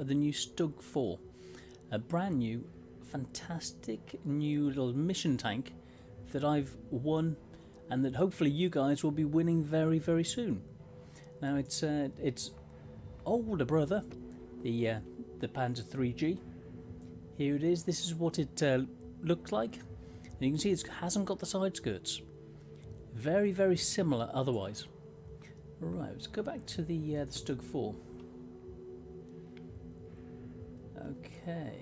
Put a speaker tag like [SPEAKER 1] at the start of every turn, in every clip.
[SPEAKER 1] the new Stug IV, a brand new, fantastic new little mission tank that I've won, and that hopefully you guys will be winning very, very soon. Now it's older brother, the Panzer 3G. Here it is. This is what it looked like, and you can see it hasn't got the side skirts. Very, very similar otherwise. Right, let's go back to the Stug IV. Okay,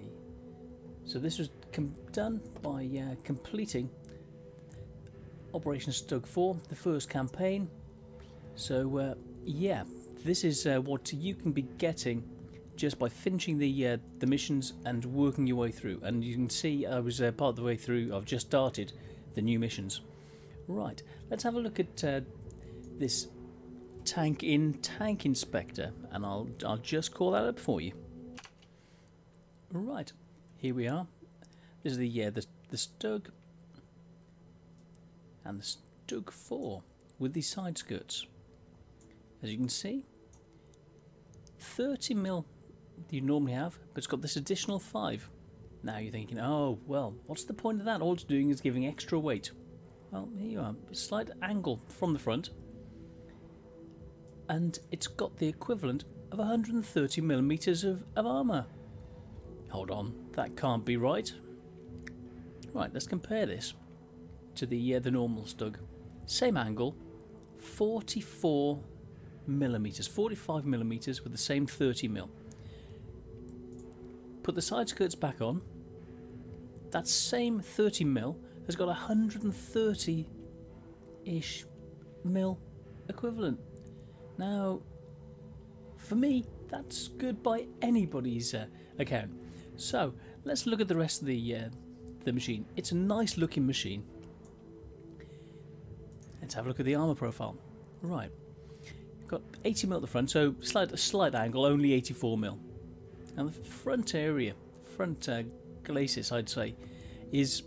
[SPEAKER 1] so this was done by completing Operation Stug IV, the first campaign. So yeah, this is what you can be getting just by finishing the missions and working your way through. And you can see I was part of the way through. I've just started the new missions. Right, let's have a look at this tank inspector, and I'll just call that up for you. Right, here we are. This is the Stug and the Stug IV with these side skirts. As you can see, 30mm you normally have, but it's got this additional 5. Now you're thinking, oh well, what's the point of that? All it's doing is giving extra weight. Well, here you are, a slight angle from the front, and it's got the equivalent of 130mm of armour. Hold on, that can't be right. Right, let's compare this to the normal Stug. Same angle, 44mm, 45mm with the same 30mm. Put the side skirts back on. That same 30mm has got 130-ish mil equivalent. Now, for me, that's good by anybody's account. So let's look at the rest of the machine. It's a nice looking machine. Let's have a look at the armour profile. Right, got 80mm at the front, so a slight angle, only 84mm. And the front area, front glacis, I'd say, is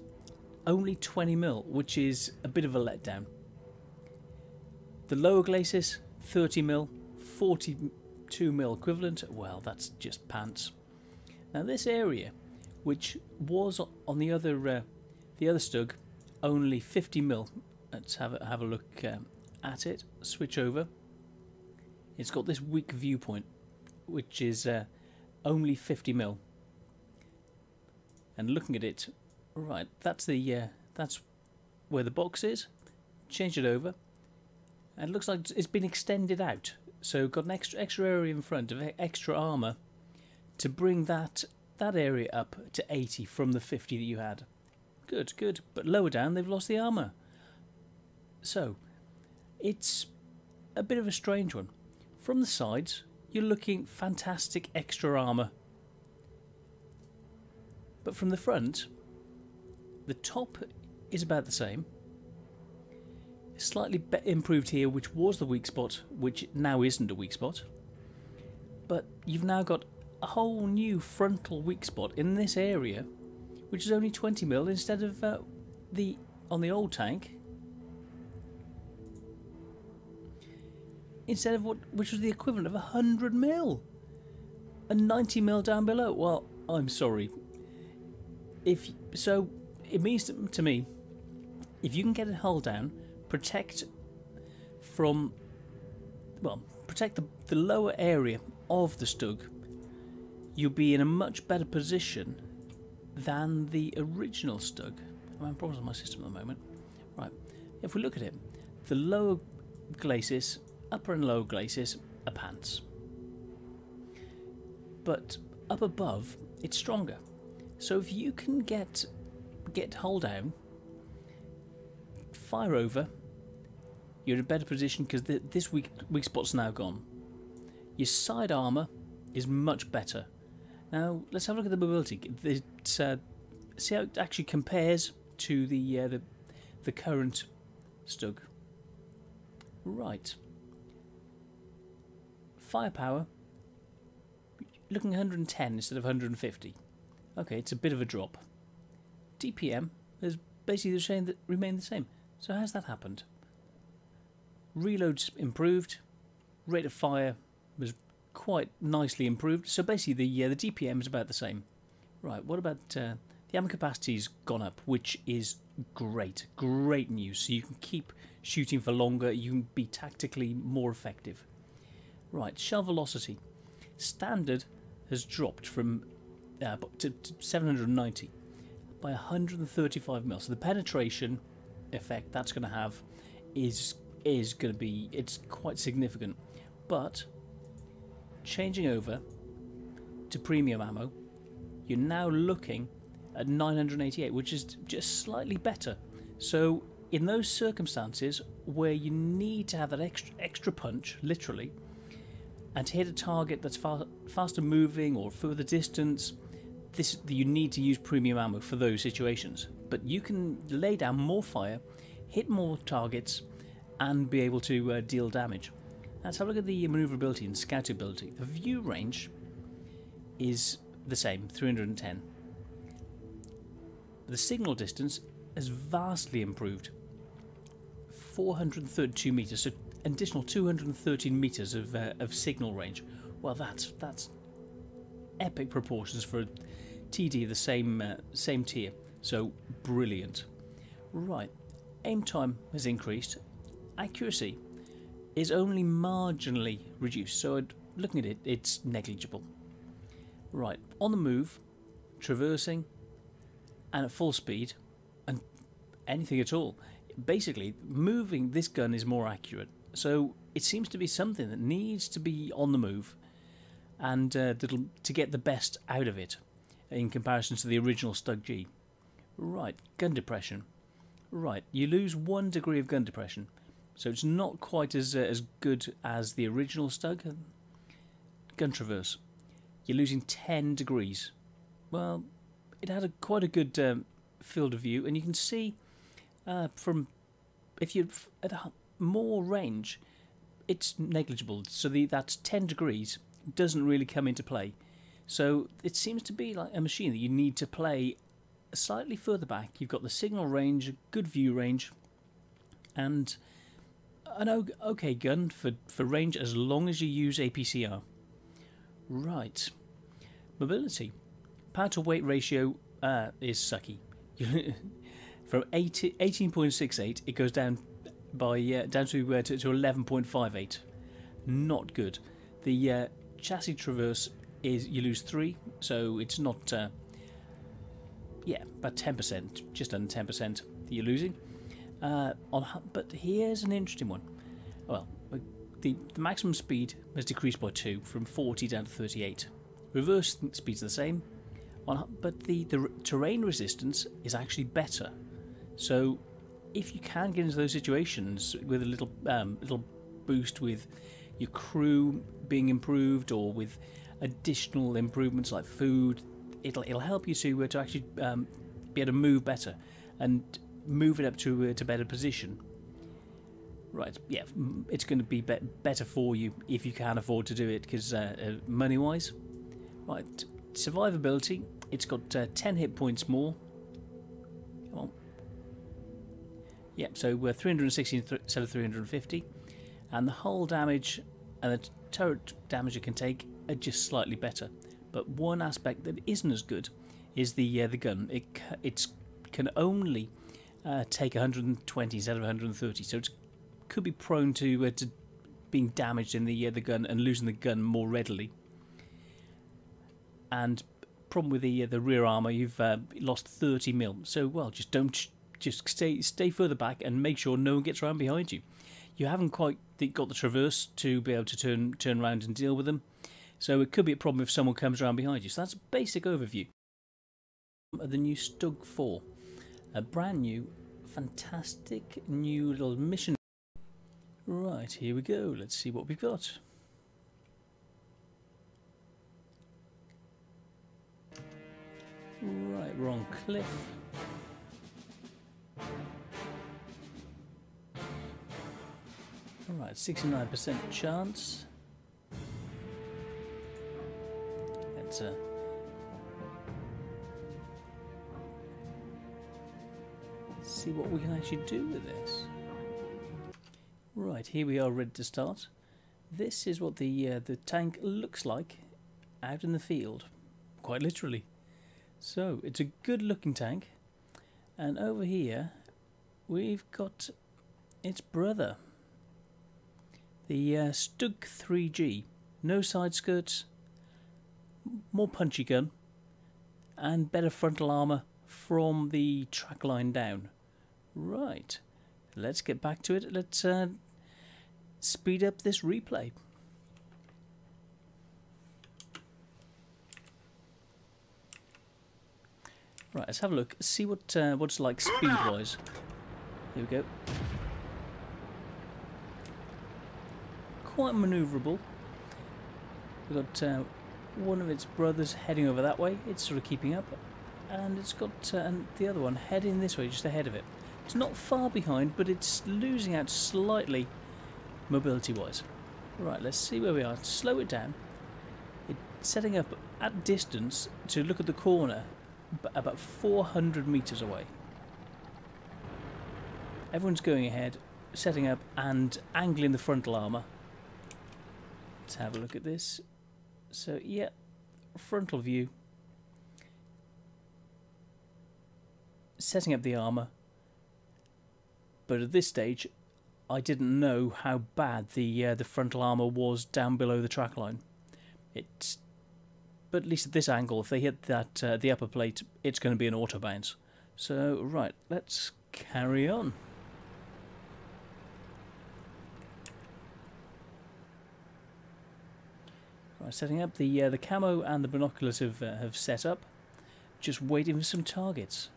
[SPEAKER 1] only 20mm, which is a bit of a letdown. The lower glacis, 30mm, 42mm equivalent. Well, that's just pants. Now this area, which was on the other Stug, only 50mm. Let's have a look at it. Switch over. It's got this weak viewpoint, which is only 50mm. And looking at it, right, that's where the box is. Change it over, and it looks like it's been extended out. So got an extra area in front of extra armour to bring that area up to 80 from the 50 that you had. Good, good. But lower down, they've lost the armour. So it's a bit of a strange one. From the sides, you're looking fantastic extra armour. But from the front, the top is about the same. Slightly improved here, which was the weak spot, which now isn't a weak spot. But you've now got a whole new frontal weak spot in this area, which is only 20mm instead of on the old tank. Instead of which was the equivalent of 100mm and 90mm down below. Well, I'm sorry. So it means to me, if you can get a hull down, protect the lower area of the Stug, you'll be in a much better position than the original Stug. I'm having problems with my system at the moment. Right, if we look at it, the lower glacis, upper and lower glacis are pants, but up above it's stronger. So if you can get hull down, fire over, you're in a better position because this weak spot's now gone. Your side armour is much better. Now let's have a look at the mobility. See how it actually compares to the current Stug. Right. Firepower, looking 110 instead of 150. Okay, it's a bit of a drop. DPM is basically remained the same. So how's that happened? Reloads improved. Rate of fire was quite nicely improved. So basically the DPM is about the same. Right, what about the ammo capacity's gone up, which is great. Great news. So you can keep shooting for longer, you can be tactically more effective. Right, shell velocity. Standard has dropped from to 790 by 135 mil. So the penetration effect that's going to have is going to be, it's quite significant. But changing over to premium ammo, you're now looking at 988, which is just slightly better. So in those circumstances where you need to have that extra punch, literally, and to hit a target that's faster moving or further distance, you need to use premium ammo for those situations. But you can lay down more fire, hit more targets, and be able to deal damage. Let's have a look at the maneuverability and scoutability. The view range is the same, 310. The signal distance has vastly improved, 432 meters, so additional 213 meters of signal range. Well, that's epic proportions for a TD of the same tier. So brilliant. Right, aim time has increased. Accuracy is only marginally reduced, so looking at it, it's negligible. Right, on the move, traversing, and at full speed, and anything at all. Basically, moving this gun is more accurate. So it seems to be something that needs to be on the move, and to get the best out of it in comparison to the original Stug G. Right, gun depression. Right, you lose 1 degree of gun depression, so it's not quite as good as the original Stug. Gun traverse. You're losing 10 degrees. Well, it had quite a good field of view, and you can see from if you're at more range, it's negligible. So that's 10 degrees doesn't really come into play. So it seems to be like a machine that you need to play slightly further back. You've got the signal range, a good view range, and an okay gun for range as long as you use APCR. Right. Mobility. Power to weight ratio is sucky. From 18.68 it goes down by down to 11.58. Not good. The chassis traverse is you lose 3, so it's not about 10%, just under 10% that you're losing. But here's an interesting one. Well, the maximum speed has decreased by 2, from 40 down to 38. Reverse speed's the same, but the terrain resistance is actually better. So if you can get into those situations with a little boost with your crew being improved, or with additional improvements like food, it'll help you to actually be able to move better and move it up to better position. Right, yeah, it's going to be better for you if you can afford to do it, because money-wise. Right, survivability, it's got 10 hit points more. Come on. Yeah, so we're 360 instead of 350, and the hull damage and the turret damage it can take are just slightly better. But one aspect that isn't as good is the gun. It can only take 120 instead of 130, so it could be prone to being damaged in the gun and losing the gun more readily. And problem with the rear armor, you've lost 30 mil. So well, just stay further back and make sure no one gets around behind you. You haven't quite got the traverse to be able to turn around and deal with them. So it could be a problem if someone comes around behind you. So that's a basic overview of the new Stug IV. A brand new, fantastic new little mission. Right, here we go. Let's see what we've got. Right, we're on cliff. Alright, 69% chance. Let's see what we can actually do with this. Right, here we are ready to start. this is what the tank looks like out in the field, quite literally. So it's a good looking tank, and over here we've got its brother, the Stug 3G. No side skirts, more punchy gun, and better frontal armour from the track line down. Right, let's get back to it. Let's speed up this replay. Right, let's have a look, see what it's like speed-wise. Here we go. Quite manoeuvrable. We've got one of its brothers heading over that way. It's sort of keeping up, and it's got and the other one heading this way, just ahead of it. It's not far behind, but it's losing out slightly mobility-wise. Right, let's see where we are. Slow it down. It's setting up at distance to look at the corner, about 400 meters away. Everyone's going ahead, setting up and angling the frontal armour. Let's have a look at this. So yeah, frontal view, setting up the armour, but at this stage I didn't know how bad the frontal armour was down below the track line. But at least at this angle, if they hit that the upper plate, it's going to be an auto bounce. So right, let's carry on. Right, setting up the camo and the binoculars have set up. Just waiting for some targets.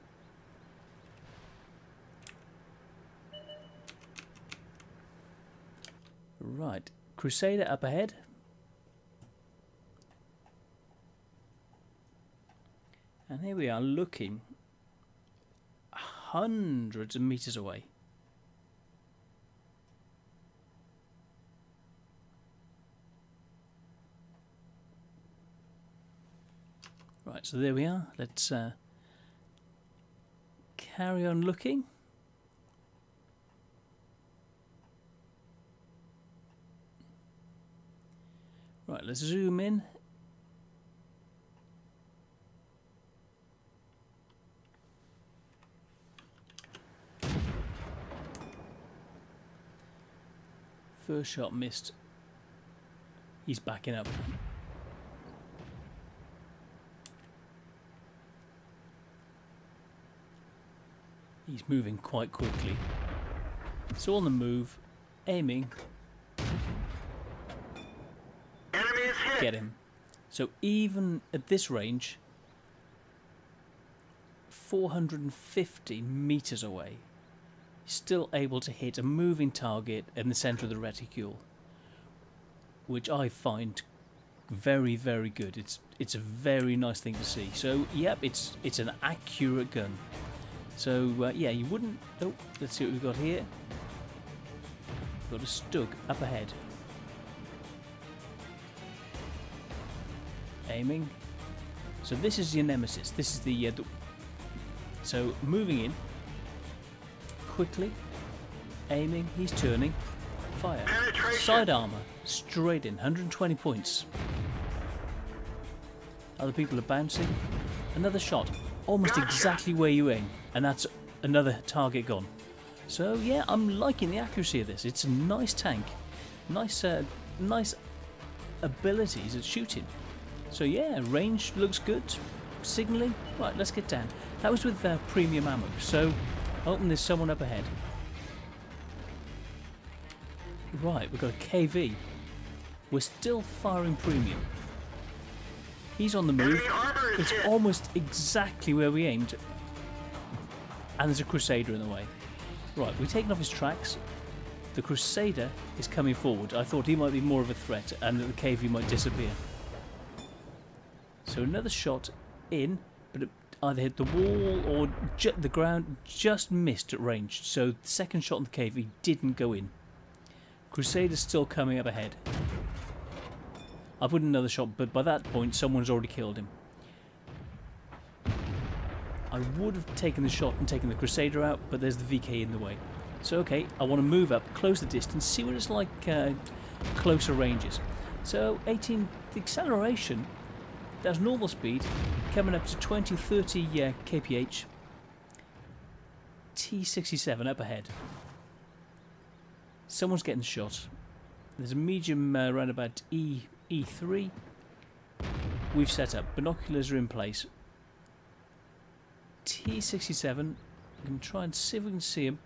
[SPEAKER 1] Right, Crusader up ahead. And here we are looking hundreds of meters away. Right, so there we are. Let's carry on looking. Right, let's zoom in. First shot missed. He's backing up. He's moving quite quickly. So on the move, aiming.
[SPEAKER 2] Enemy is hit.
[SPEAKER 1] Get him. So even at this range, 450 meters away, still able to hit a moving target in the center of the reticule, which I find very, very good. It's a very nice thing to see. So yep, it's an accurate gun. So yeah, you wouldn't. Oh, let's see what we've got here. We've got a Stug up ahead. Aiming. So this is your nemesis. This is the so moving in quickly, aiming. He's turning. Fire. Side armor. Straight in. 120 points. Other people are bouncing. Another shot. Almost exactly where you aim, and that's another target gone. So yeah, I'm liking the accuracy of this. It's a nice tank, nice abilities at shooting. So yeah, range looks good. Signaling, right? Let's get down. That was with premium ammo. So, oh, and there's someone up ahead. Right, we've got a KV. We're still firing premium. He's on the move. It's almost exactly where we aimed. And there's a Crusader in the way. Right, we've taken off his tracks. The Crusader is coming forward. I thought he might be more of a threat and that the KV might disappear. So another shot in, but it either hit the wall or the ground, just missed at range. So the second shot on the KV didn't go in. Crusader's still coming up ahead. I put another shot, but by that point someone's already killed him. I would have taken the shot and taken the Crusader out, but there's the VK in the way. So okay, I want to move up, close the distance, see what it's like closer ranges. So 18, the acceleration, that's normal speed, coming up to 20-30 kph. T67 up ahead. Someone's getting shot. There's a medium roundabout E3. We've set up. Binoculars are in place. T67. We can try and see if we can see them,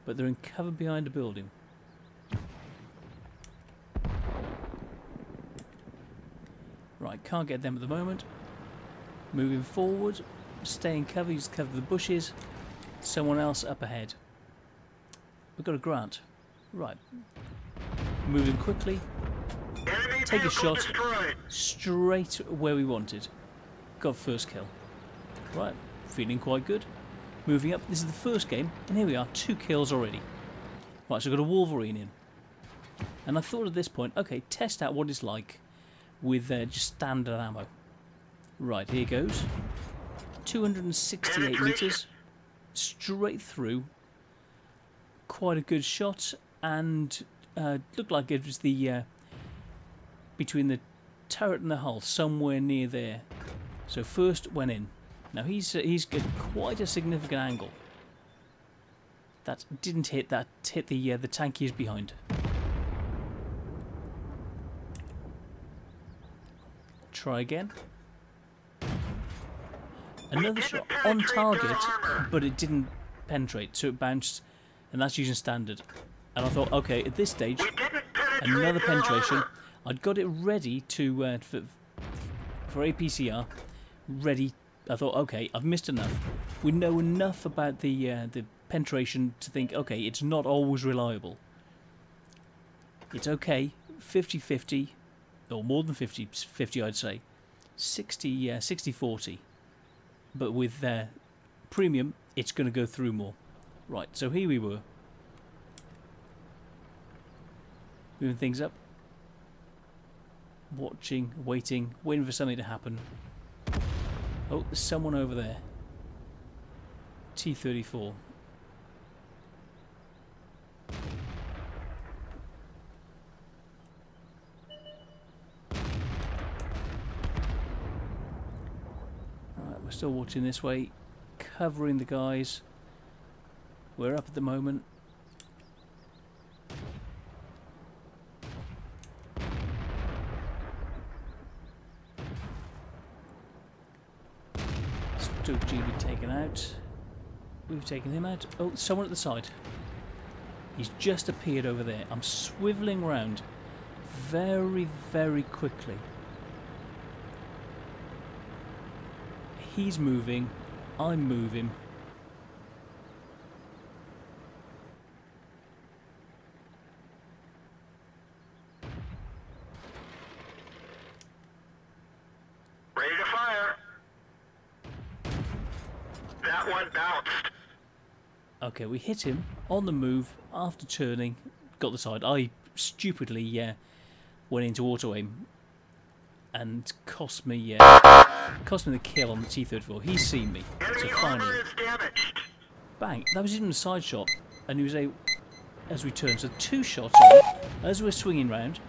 [SPEAKER 1] but they're in cover behind a building. Right, can't get them at the moment. Moving forward. Stay in cover. Use cover the bushes. Someone else up ahead. We've got a Grant. Right. Moving quickly.
[SPEAKER 2] Enemy
[SPEAKER 1] Take a
[SPEAKER 2] vehicle
[SPEAKER 1] shot
[SPEAKER 2] destroyed.
[SPEAKER 1] straight where we wanted. Got first kill. Right. Feeling quite good. Moving up. This is the first game. And here we are. 2 kills already. Right, so I've got a Wolverine in. And I thought at this point, okay, test out what it's like with just standard ammo. Right, here goes. 268 metres. Straight through. Quite a good shot. And looked like it was the between the turret and the hull, somewhere near there. So first went in. Now he's got quite a significant angle. That didn't hit. That hit the tank he is behind. Try again. Another shot on target, but it didn't penetrate, so it bounced, and that's using standard. And I thought, okay, at this stage, another penetration. I'd got it ready to for APCR, ready. I thought, okay, I've missed enough. We know enough about the penetration to think, okay, it's not always reliable. It's okay, 50-50, or more than 50-50, I'd say, 60-40. But with premium, it's going to go through more. Right, so here we were. Moving things up. Watching, waiting for something to happen. Oh, there's someone over there. T-34. Alright, we're still watching this way. Covering the guys. We're up at the moment. Stug IV taken out. We've taken him out. Oh, someone at the side. He's just appeared over there. I'm swivelling round very, very quickly. He's moving. I'm moving.
[SPEAKER 2] Ready to fire. That one bounced.
[SPEAKER 1] Okay, we hit him on the move after turning. Got the side. I stupidly went into auto aim and cost me the kill on the T-34. He's seen me, so finally, bang! That was even a side shot, and he was able, as we turned, so 2 shots on as we're swinging round,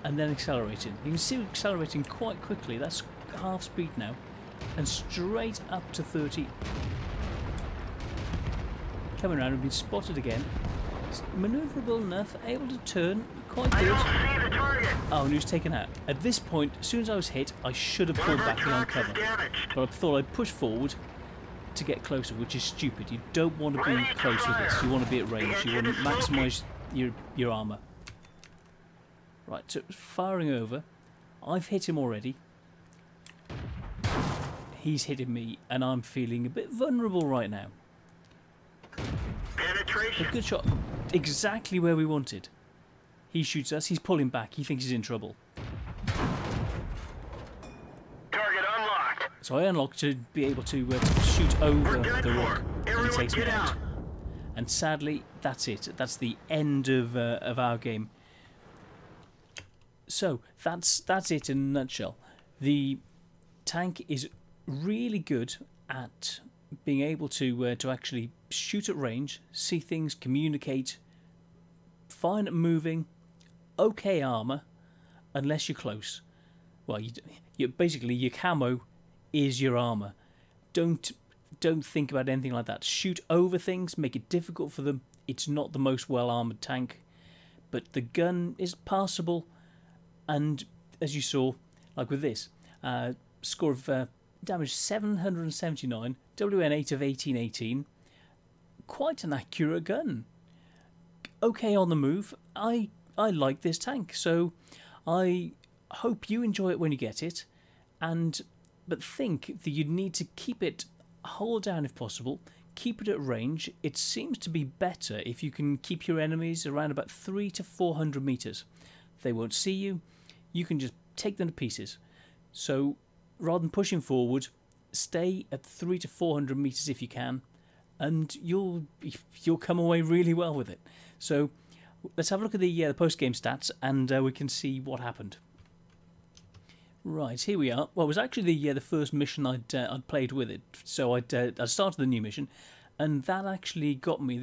[SPEAKER 1] and then accelerating. You can see we're accelerating quite quickly. That's half speed now, and straight up to 30. Coming around, we've been spotted again. It's manoeuvrable enough, able to turn quite good. Oh, and he was taken out. At this point, as soon as I was hit, I should have pulled back behind cover. But I thought I'd push forward to get closer, which is stupid. You don't want to be close with this. You want to be at range. You want to maximise your armour. Right, so firing over. I've hit him already. He's hitting me, and I'm feeling a bit vulnerable right now. A good shot. Exactly where we wanted. He shoots us, he's pulling back, he thinks he's in trouble.
[SPEAKER 2] Target unlocked.
[SPEAKER 1] So I unlock to be able to shoot over the rock, and he takes me out. And sadly, that's it. That's the end of our game. So that's it in a nutshell. The tank is really good at being able to actually shoot at range, see things, communicate, find it moving, okay armour unless you're close. Well, basically your camo is your armour. Don't think about anything like that. Shoot over things, make it difficult for them. It's not the most well armoured tank, but the gun is passable. And as you saw, like with this, score of damage 779, WN8 of 1818. Quite an accurate gun. Okay on the move. I like this tank, so I hope you enjoy it when you get it. But think that you need to keep it hull down if possible. Keep it at range. It seems to be better if you can keep your enemies around about 300 to 400 meters. They won't see you. You can just take them to pieces. So rather than pushing forward, stay at 300 to 400 meters if you can, and you'll come away really well with it. So let's have a look at the post-game stats, and we can see what happened. Right, here we are. Well, it was actually the first mission I'd played with it. So I started the new mission, and that actually got me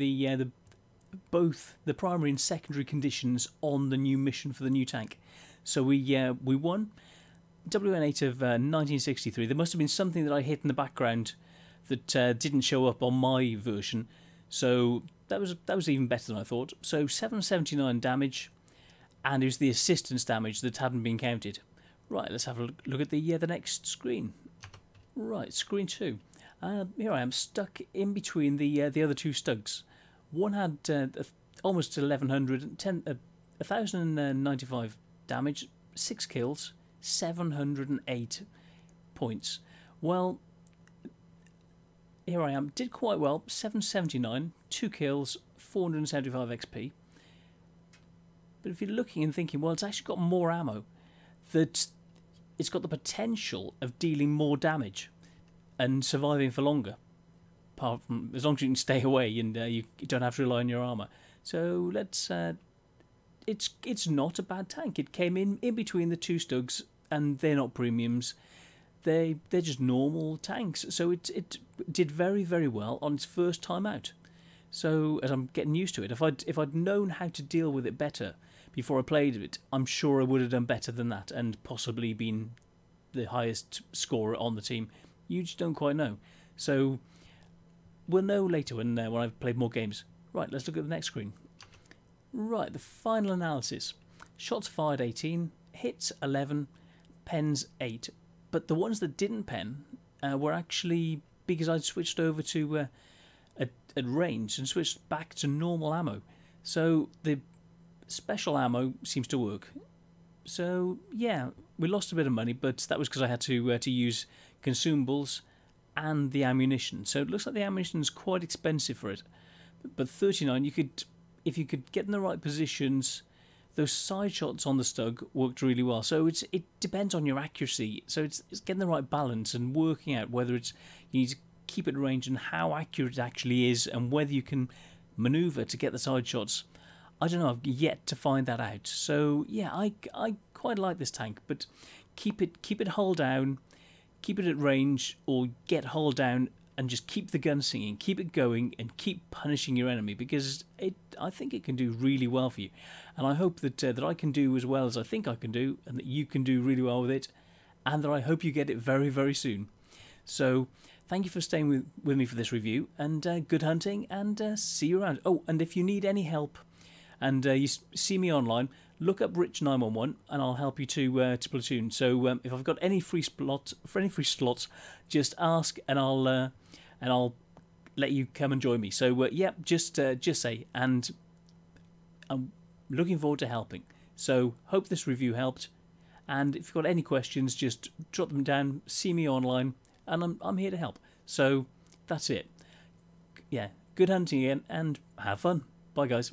[SPEAKER 1] both the primary and secondary conditions on the new mission for the new tank. So we won. WN8 of 1963. There must have been something that I hit in the background that didn't show up on my version, so that was even better than I thought. So 779 damage, and it was the assistance damage that hadn't been counted. Right, let's have a look at the next screen. Right, screen 2. Here I am, stuck in between the other two Stugs. One had almost 1,095 damage, 6 kills, 708 points. Well, here I am, did quite well, 779, 2 kills, 475 XP. But if you're looking and thinking, well, it's actually got more ammo, that it's got the potential of dealing more damage and surviving for longer, apart from as long as you can stay away and you don't have to rely on your armour. So let's it's not a bad tank. It came in between the two Stugs, and they're not premiums. They're just normal tanks. So it did very, very well on its first time out. So as I'm getting used to it, if I'd known how to deal with it better before I played it, I'm sure I would have done better than that and possibly been the highest scorer on the team. You just don't quite know. So we'll know later when I've played more games. Right, let's look at the next screen. Right, the final analysis. Shots fired 18, hits 11, pens 8. But the ones that didn't pen were actually because I'd switched over to at range and switched back to normal ammo. So the special ammo seems to work. So yeah, we lost a bit of money, but that was because I had to use consumables and the ammunition. So it looks like the ammunition's quite expensive for it. But 39, if you could get in the right positions, those side shots on the Stug worked really well. So it depends on your accuracy. So it's getting the right balance and working out whether you need to keep it at range and how accurate it actually is, and whether you can maneuver to get the side shots. I don't know, I've yet to find that out. So yeah, I quite like this tank, but keep it hull down, keep it at range, or get hull down and just keep the gun singing, keep it going, and keep punishing your enemy, because I think it can do really well for you. And I hope that I can do as well as I think I can do, and that you can do really well with it, and that I hope you get it very, very soon. So thank you for staying with me for this review, and good hunting, and see you around. Oh, and if you need any help and you see me online, look up Rich911 and I'll help you to platoon. So if I've got any free slots, just ask and I'll let you come and join me. So yeah, just say, and I'm looking forward to helping. So hope this review helped, and if you've got any questions, just drop them down, see me online, and I'm here to help. So that's it. Yeah, good hunting again, and have fun. Bye guys.